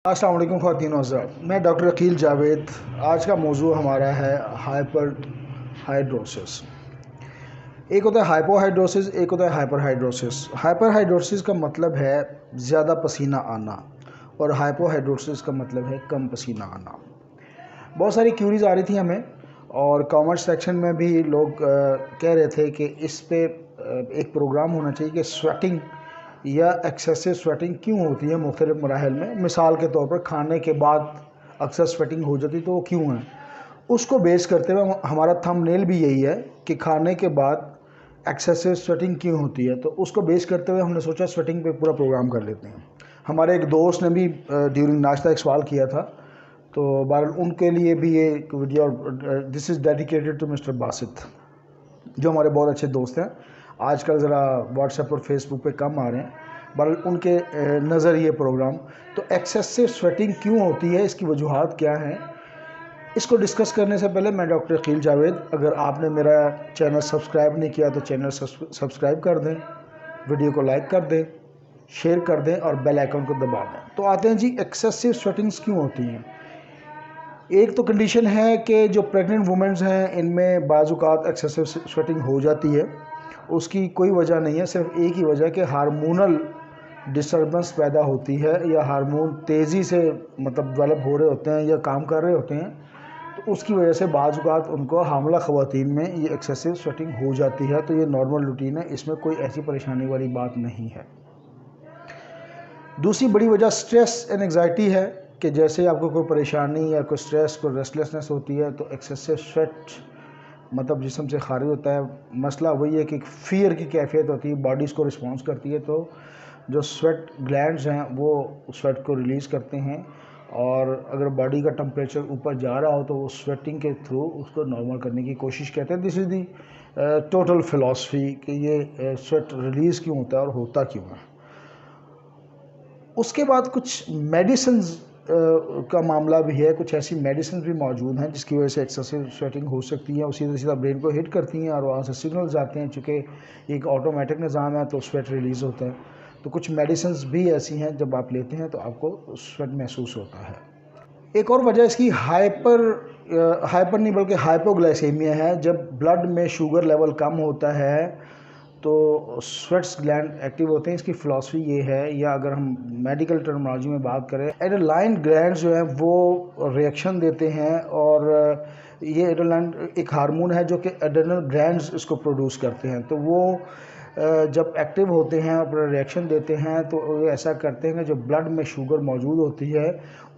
अस्सलाम वालेकुम ख़वातीन व हज़रात, मैं डॉक्टर अकील जावेद। आज का मौजू हमारा है हाइपरहाइड्रोसिस। एक होता है हाइपोहाइड्रोसिस, एक होता है हाइपरहाइड्रोसिस। हाइपरहाइड्रोसिस का मतलब है ज़्यादा पसीना आना और हाइपोहाइड्रोसिस का मतलब है कम पसीना आना। बहुत सारी क्यूरीज आ रही थी हमें और कॉमर्स सेक्शन में भी लोग कह रहे थे कि इस पे एक प्रोग्राम होना चाहिए कि स्वेटिंग या एक्सेसिव स्वेटिंग क्यों होती है मुख्तलिफ मराहल में। मिसाल के तौर पर खाने के बाद अक्सर स्वेटिंग हो जाती तो वो क्यों है, उसको बेस करते हुए हमारा थंबनेल भी यही है कि खाने के बाद एक्सेसिव स्वेटिंग क्यों होती है। तो उसको बेस करते हुए हमने सोचा स्वेटिंग पे पूरा प्रोग्राम कर लेते हैं। हमारे एक दोस्त ने भी ड्यूरिंग नाश्ता एक सवाल किया था, तो बहरहाल उनके लिए भी ये video, this is dedicated to mister Basit, जो हमारे बहुत अच्छे दोस्त हैं। आजकल ज़रा व्हाट्सएप और फेसबुक पे कम आ रहे हैं, बहरहाल उनके नज़र ये प्रोग्राम। तो एक्सेसिव स्वेटिंग क्यों होती है, इसकी वजूहात क्या हैं, इसको डिस्कस करने से पहले मैं डॉक्टर अकील जावेद, अगर आपने मेरा चैनल सब्सक्राइब नहीं किया तो चैनल सब्सक्राइब कर दें, वीडियो को लाइक कर दें, शेयर कर दें और बेल आइकन को दबा दें। तो आते हैं जी, एक्सेसिव स्वेटिंग्स क्यों होती हैं। एक तो कंडीशन है कि जो प्रेग्नेंट वुमेंस हैं इनमें बाज़-औक़ात एक्सेसिव स्वेटिंग हो जाती है। उसकी कोई वजह नहीं है, सिर्फ एक ही वजह कि हार्मोनल डिस्टर्बेंस पैदा होती है या हार्मोन तेज़ी से डेवलप हो रहे होते हैं या काम कर रहे होते हैं, तो उसकी वजह से बाज़-औक़ात उनको हामिला ख़वातीन में ये एक्सेसिव स्वेटिंग हो जाती है। तो ये नॉर्मल रूटीन है, इसमें कोई ऐसी परेशानी वाली बात नहीं है। दूसरी बड़ी वजह स्ट्रेस एंड एंग्जाइटी है कि जैसे आपको कोई परेशानी या कोई स्ट्रेस, कोई रेस्टलेसनेस होती है तो एक्सेसिव स्वेट जिस्म से खारिज होता है। मसला वही है कि फ़ियर की कैफियत होती है, बॉडी इसको रिस्पॉन्स करती है, तो जो स्वेट ग्लैंड्स हैं वो स्वेट को रिलीज़ करते हैं और अगर बॉडी का टेम्परेचर ऊपर जा रहा हो तो वो स्वेटिंग के थ्रू उसको नॉर्मल करने की कोशिश करते हैं। This is the total philosophy कि ये स्वेट रिलीज़ क्यों होता है और होता क्यों है। उसके बाद कुछ मेडिसिन्स का मामला भी है। कुछ ऐसी मेडिसिन भी मौजूद हैं जिसकी वजह से एक्सेसिव स्वेटिंग हो सकती है, उसी सीधा ब्रेन को हिट करती हैं और वहाँ से सिग्नल्स आते हैं। चूँकि एक ऑटोमेटिक निज़ाम है तो स्वेट रिलीज़ होता है। तो कुछ मेडिसिन्स भी ऐसी हैं जब आप लेते हैं तो आपको स्वेट महसूस होता है। एक और वजह इसकी हाइपर नहीं बल्कि हाइपोग्लाइसेमिया है। जब ब्लड में शुगर लेवल कम होता है तो स्वेट्स ग्लैंड एक्टिव होते हैं। इसकी फ़िलॉसफी ये है, या अगर हम मेडिकल टर्मिनोलॉजी में बात करें, एड्रेनालाइन ग्लैंड्स जो हैं वो रिएक्शन देते हैं और ये एड्रेनालाइन एक हार्मोन है जो कि एड्रेनल ग्लैंड्स इसको प्रोड्यूस करते हैं। तो वो जब एक्टिव होते हैं और रिएक्शन देते हैं तो ये ऐसा करते हैं कि जो ब्लड में शुगर मौजूद होती है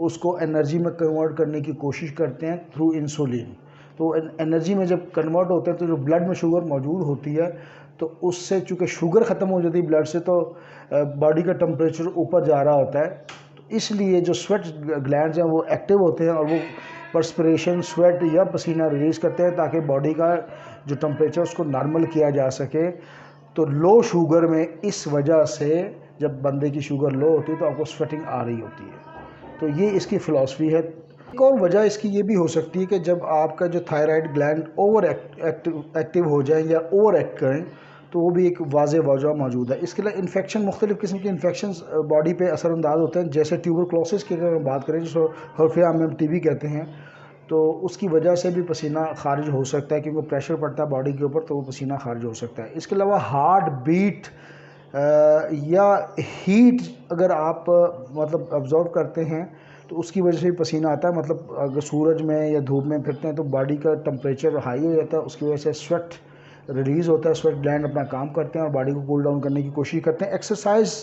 उसको एनर्जी में कन्वर्ट करने की कोशिश करते हैं थ्रू इंसुलिन। तो एनर्जी में जब कन्वर्ट होते हैं तो जो ब्लड में शुगर मौजूद होती है तो उससे चूँकि शुगर ख़त्म हो जाती है ब्लड से, तो बॉडी का टेम्परेचर ऊपर जा रहा होता है। तो इसलिए जो स्वेट ग्लैंड्स हैं वो एक्टिव होते हैं और वो पर्सपिरेशन, स्वेट या पसीना रिलीज़ करते हैं ताकि बॉडी का जो टेम्परेचर उसको नॉर्मल किया जा सके। तो लो शुगर में इस वजह से जब बंदे की शुगर लो होती है तो आपको स्वेटिंग आ रही होती है। तो ये इसकी फ़िलॉसफी है। एक और वजह इसकी ये भी हो सकती है कि जब आपका जो थायराइड ग्लैंड ओवर एक्टिव हो जाए या ओवर एक्ट करें तो वो भी एक वाज़ेह वजह मौजूद है। इसके अलावा इन्फेक्शन, मुख्तलिफ़ किस्म के इन्फेक्शंस बॉडी पे असरअंदाज होते हैं। जैसे ट्यूबरक्लोसिस की अगर हम बात करें जिसको हर्फे आम में टीबी कहते हैं, तो उसकी वजह से भी पसीना खारिज हो सकता है क्योंकि प्रेशर पड़ता है बॉडी के ऊपर तो वो पसीना खारिज हो सकता है। इसके अलावा हार्ट बीट या हीट अगर आप ऑब्ज़र्व करते हैं तो उसकी वजह से भी पसीना आता है। अगर सूरज में या धूप में फिरते हैं तो बॉडी का टेम्परेचर हाई हो जाता है, उसकी वजह से स्वेट रिलीज़ होता है, स्वेट ग्लैंड अपना काम करते हैं और बॉडी को कूल डाउन करने की कोशिश करते हैं। एक्सरसाइज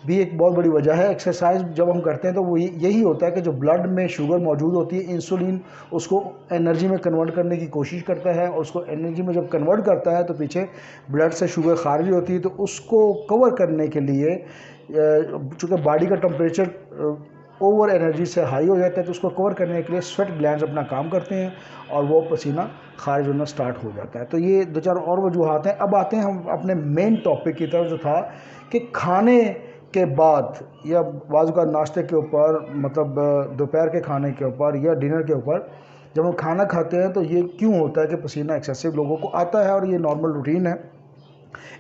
भी एक बहुत बड़ी वजह है। एक्सरसाइज जब हम करते हैं तो वो यही होता है कि जो ब्लड में शुगर मौजूद होती है, इंसुलिन उसको एनर्जी में कन्वर्ट करने की कोशिश करता है और उसको एनर्जी में जब कन्वर्ट करता है तो पीछे ब्लड से शुगर खारिज होती है। तो उसको कवर करने के लिए चूँकि बॉडी का टेम्परेचर ओवर एनर्जी से हाई हो जाता है तो उसको कवर करने के लिए स्वेट ग्लैंड्स अपना काम करते हैं और वो पसीना खारिज होना स्टार्ट हो जाता है। तो ये दो चार और वजूहात हैं। अब आते हैं हम अपने मेन टॉपिक की तरफ, जो था कि खाने के बाद या बाज़ का नाश्ते के ऊपर, दोपहर के खाने के ऊपर या डिनर के ऊपर जब हम खाना खाते हैं तो ये क्यों होता है कि पसीना एक्सेसिव लोगों को आता है और ये नॉर्मल रूटीन है।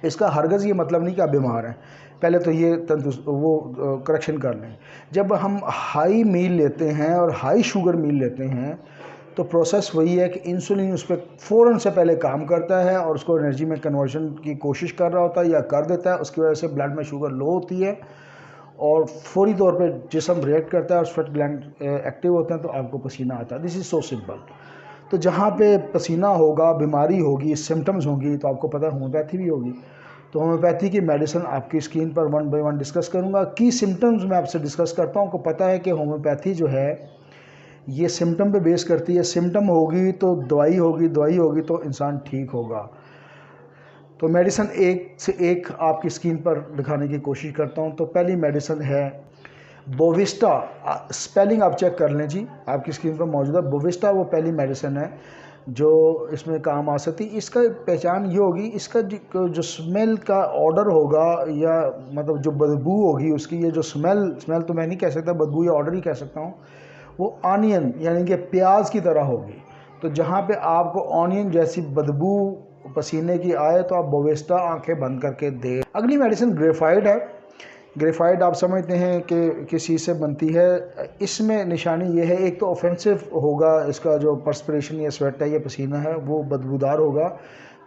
इसका हरगज़ ये मतलब नहीं कि आप बीमार हैं। पहले तो ये करेक्शन कर लें। जब हम हाई मील लेते हैं और हाई शुगर मील लेते हैं तो प्रोसेस वही है कि इंसुलिन उस पर फ़ौरन से पहले काम करता है और उसको एनर्जी में कन्वर्जन की कोशिश कर रहा होता है या कर देता है। उसकी वजह से ब्लड में शुगर लो होती है और फौरी तौर पे जिस्म रिएक्ट करता है और स्वेट ग्लैंड एक्टिव होते हैं तो आपको पसीना आता है। This is so simple. तो जहाँ पे पसीना होगा, बीमारी होगी, सिम्टम्स होंगी, तो आपको पता है होम्योपैथी भी होगी। तो होम्योपैथी की मेडिसिन आपकी स्क्रीन पर 1 बाय 1 डिस्कस करूँगा। की सिम्टम्स मैं आपसे डिस्कस करता हूँ। आपको पता है कि होम्योपैथी जो है ये सिम्टम पे बेस करती है। सिम्टम होगी तो दवाई होगी, दवाई होगी तो इंसान ठीक होगा। तो मेडिसिन एक से एक आपकी स्क्रीन पर दिखाने की कोशिश करता हूँ। तो पहली मेडिसिन है बोविस्टा। स्पेलिंग आप चेक कर लें जी, आपकी स्क्रीन पर मौजूद है। बोविस्टा वो पहली मेडिसिन है जो इसमें काम आ सकती है। इसका पहचान ये होगी, इसका जो स्मेल का ऑर्डर होगा या मतलब जो बदबू होगी उसकी, ये जो स्मेल तो मैं नहीं कह सकता, बदबू या ऑर्डर ही कह सकता हूँ, वो ऑनियन यानी कि प्याज की तरह होगी। तो जहाँ पे आपको ऑनियन जैसी बदबू पसीने की आए तो आप बोविस्टा आंखें बंद करके दें। अगली मेडिसिन ग्रेफाइड है। ग्रेफाइड आप समझते हैं कि किस चीज़ से बनती है। इसमें निशानी ये है, एक तो ऑफेंसिव होगा, इसका जो पर्सपिरेशन या स्वेट है या पसीना है वो बदबूदार होगा।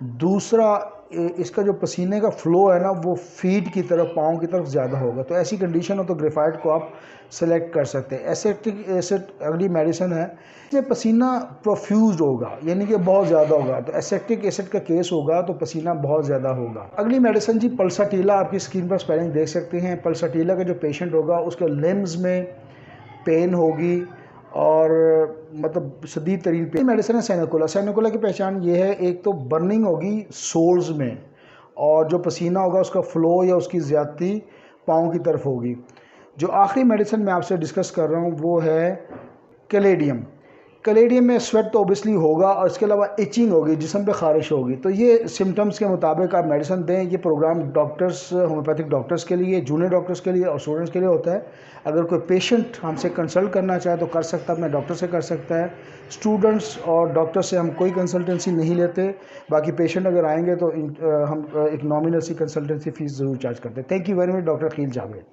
दूसरा इसका जो पसीने का फ़्लो है ना वो फीट की तरफ, पाँव की तरफ ज़्यादा होगा। तो ऐसी कंडीशन हो तो ग्रेफाइड को आप सेलेक्ट कर सकते हैं। एसेटिक एसिड अगली मेडिसिन है। इसमें पसीना प्रोफ्यूज होगा यानी कि बहुत ज़्यादा होगा। तो एसेटिक एसिड का केस होगा तो पसीना बहुत ज़्यादा होगा। अगली मेडिसिन जी पल्साटीला, आपकी स्क्रीन पर स्पेलिंग देख सकते हैं। पल्साटीला का जो पेशेंट होगा उसके लिम्स में पेन होगी और मतलब शदीद तरीन पेन। मेडिसिन है सैनिकोला। सैनिकोला की पहचान ये है, एक तो बर्निंग होगी सोल्स में और जो पसीना होगा उसका फ़्लो या उसकी ज़्यादती पाँव की तरफ होगी। जो आखिरी मेडिसिन मैं आपसे डिस्कस कर रहा हूँ वो है कैलेडियम। कैलेडियम में स्वेट तो ओबियसली होगा और इसके अलावा इचिंग होगी, जिस्म पे खारिश होगी। तो ये सिम्टम्स के मुताबिक आप मेडिसिन दें। ये प्रोग्राम डॉक्टर्स, होम्योपैथिक डॉक्टर्स के लिए, जूनियर डॉक्टर्स के लिए और स्टूडेंट्स के लिए होता है। अगर कोई पेशेंट हमसे कंसल्ट करना चाहे तो कर सकता है, अपने डॉक्टर से कर सकता है। स्टूडेंट्स और डॉक्टर से हम कोई कंसल्टेंसी नहीं लेते। बाकी पेशेंट अगर आएंगे तो हम एक नॉमिनल सी कंसल्टेंसी फ़ीस ज़रूर चार्ज करते हैं। Thank you very much, doctor Aqeel Javed.